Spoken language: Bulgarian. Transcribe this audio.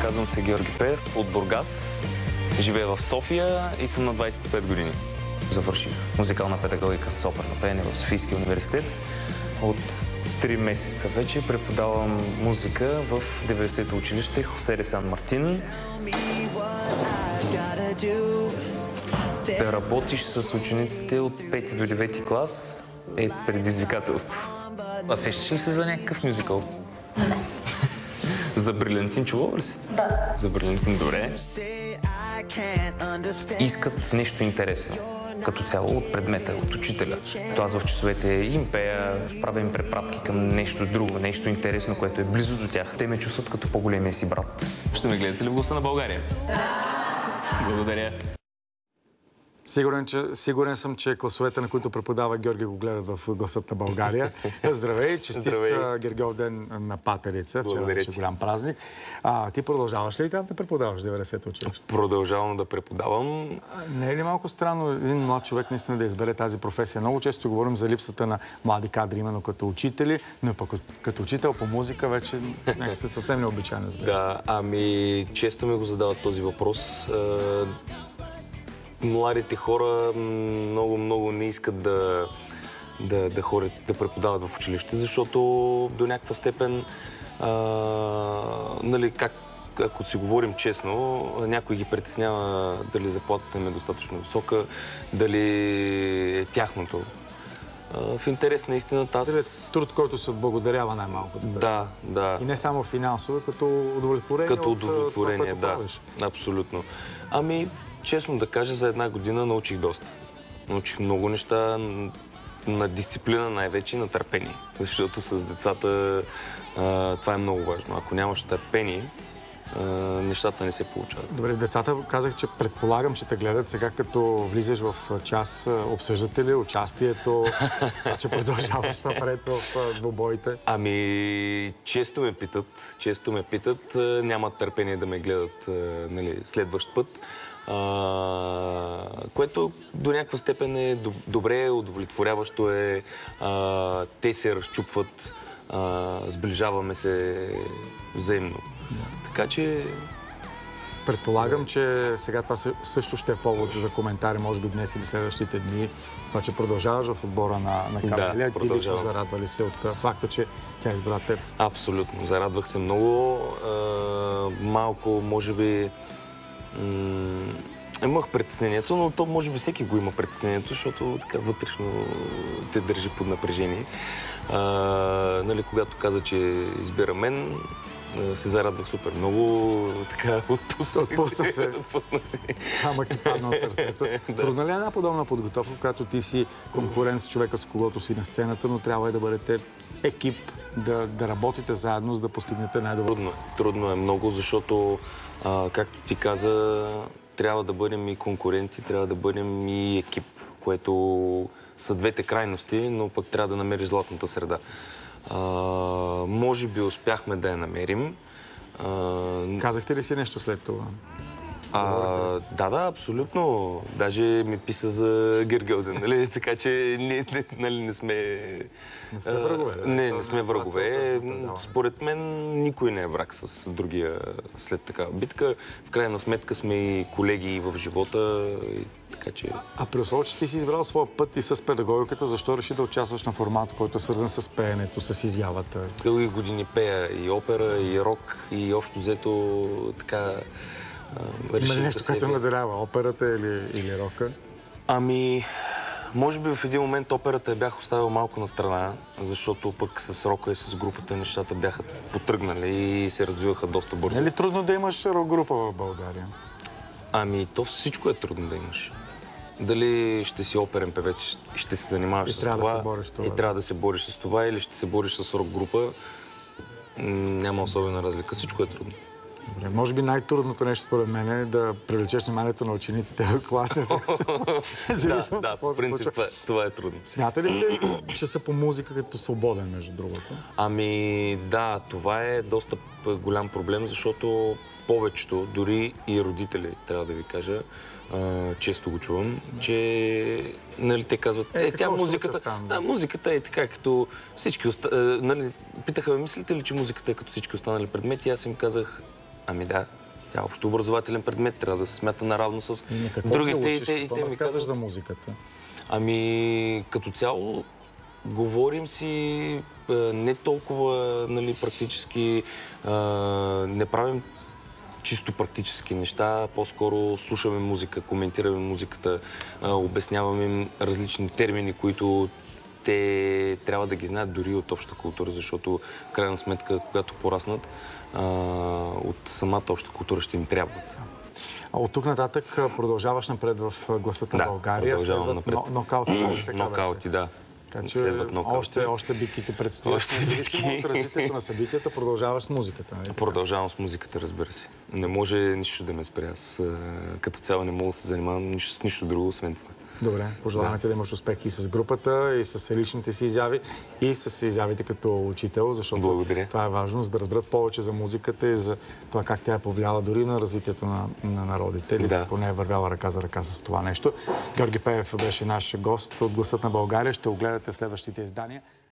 казвам се Георги Пеев от Бургас. Живея в София и съм на 25 години. Завърших музикална педагогика с оперно пеене в Софийския университет. От 3 месеца вече преподавам музика в 90-то училище Хосе де Сан Мартин. Да работиш с учениците от 5 до 9 клас е предизвикателство. А сещаш ли се за някакъв мюзикъл? Не. За Брилянтин чувала ли си? Да. За Брилянтин, добре. Искат нещо интересно. Като цяло от предмета, от учителя. То аз в часовете им пея, правя им препратки към нещо друго, нещо интересно, което е близо до тях. Те ме чувстват като по-големия си брат. Ще ме гледате ли в Гласа на България? Да! Благодаря. Сигурен съм, че класовете, на които преподава Георги, го гледат в Гласът на България. Здравей, честит Гергьов ден на Патерица. Вчера беше голям празник. Ти продължаваш ли там да преподаваш 90-то училище? Продължавам да преподавам. Не е ли малко странно един млад човек наистина да избере тази професия? Много често говорим за липсата на млади кадри, именно като учители, но пък като учител по музика вече е съвсем необичайно. Да, ами често ми го задават този въпрос. Младите хора много не искат да ходят, да преподават в училище, защото до някаква степен, нали, ако си говорим честно, някой ги притеснява дали заплатата им е достатъчно висока, дали е тяхното. В интерес на истината аз... Труд, който се отблагодарява най-малко. Да, да. И не само финансово, като удовлетворение. Като удовлетворение, да. Абсолютно. Ами, честно да кажа, за една година научих доста. Научих много неща, на дисциплина най-вече и на търпение. Защото с децата това е много важно. Ако нямаш търпение, нещата не се получават. Добре, децата казах, че предполагам, че те гледат сега, като влизаш в час, обсъждате ли участието, че продължаваш напред в двубоите? Ами, често ме питат, нямат търпение да ме гледат, нали, следващ път. Което до някаква степен е добре, удовлетворяващо е, те се разчупват, сближаваме се взаимно. Да. Така че... Предполагам, че сега това също ще е повод за коментари, може би днес или следващите дни. Това, че продължаваш в отбора на Камелия. Да, ти лично зарадва ли се от факта, че тя избра теб? Абсолютно. Зарадвах се много. Малко, може би... Имах притеснението, но то може би всеки го има притеснението, защото така вътрешно те държи под напрежение. Нали, когато каза, че избира мен, се зарадвах супер много, така отпуснах се. Камък ти падна от сърцето. Трудна ли е една подобна подготовка, когато ти си конкурент с човека, с когото си на сцената, но трябва и да бъдете екип, да работите заедно, за да постигнете най-добро? Трудно е много, защото, както ти каза, трябва да бъдем и конкуренти, трябва да бъдем и екип, което са двете крайности, но пък трябва да намериш златната среда. Може би успяхме да я намерим. Казахте ли си нещо след това? Да, абсолютно. Даже ми писа за Гергьовден, нали? Така че нали, не сме... Не сме врагове. Не сме врагове. Според мен никой не е враг с другия след такава битка. В крайна сметка сме и колеги в живота. Така че... А при условие, че ти си избрал своя път и с педагогиката, защо реши да участваш на формат, който е свързан с пеенето, с изявата? Дълги години пея и опера, и рок, и общо взето така... Има ли нещо, което наделява? Операта или рока? Ами, може би в един момент операта я бях оставил малко на страна, защото пък с рока и с групата нещата бяха потръгнали и се развиваха доста бързо. Не е ли трудно да имаш рок-група в България? Ами, то всичко е трудно да имаш. Дали ще си оперен певец, ще се занимаваш с това, и трябва да се бориш с това, или ще се бориш с рок-група, няма особена разлика. Всичко е трудно. Добре, може би най-трудното нещо според мен е да привлечеш вниманието на учениците в класния секция. Да, по принцип това е трудно. Смята ли се, че са по музика като свободен, между другото? Ами да, това е доста голям проблем, защото повечето, дори и родители, трябва да ви кажа, често го чувам, че нали, те казват, тя музиката, музиката е така, като всички нали, питаха ме, мислите ли, че музиката е като всички останали предмети? Аз им казах, Ами да, тя е общообразователен предмет, трябва да се смята наравно с другите. И те ми казваш за музиката? Ами, като цяло, говорим си не толкова, нали, практически, не правим чисто практически неща, по-скоро слушаме музика, коментираме музиката, обясняваме им различни термини, които те трябва да ги знаят дори от обща култура, защото в крайна сметка, когато пораснат, от самата обща култура ще им трябва. От тук нататък продължаваш напред в Гласът на България. Да, продължавам напред. Нокаути, да. Така че още битките предстоят. Независимо от развитието на събитията, продължаваш с музиката. Нали? Продължавам с музиката, разбира се. Не може нищо да ме спре. Аз като цяло не мога да се занимавам с нищо друго, освен това. Добре, пожелаваме ти да имаш успехи и с групата, и с личните си изяви, и с изявите като учител, защото това е важно, за да разберат повече за музиката и за това как тя е повлияла дори на развитието на народите. Или поне е вървяла ръка за ръка с това нещо. Георги Пеев беше наш гост от Гласът на България. Ще го гледате в следващите издания.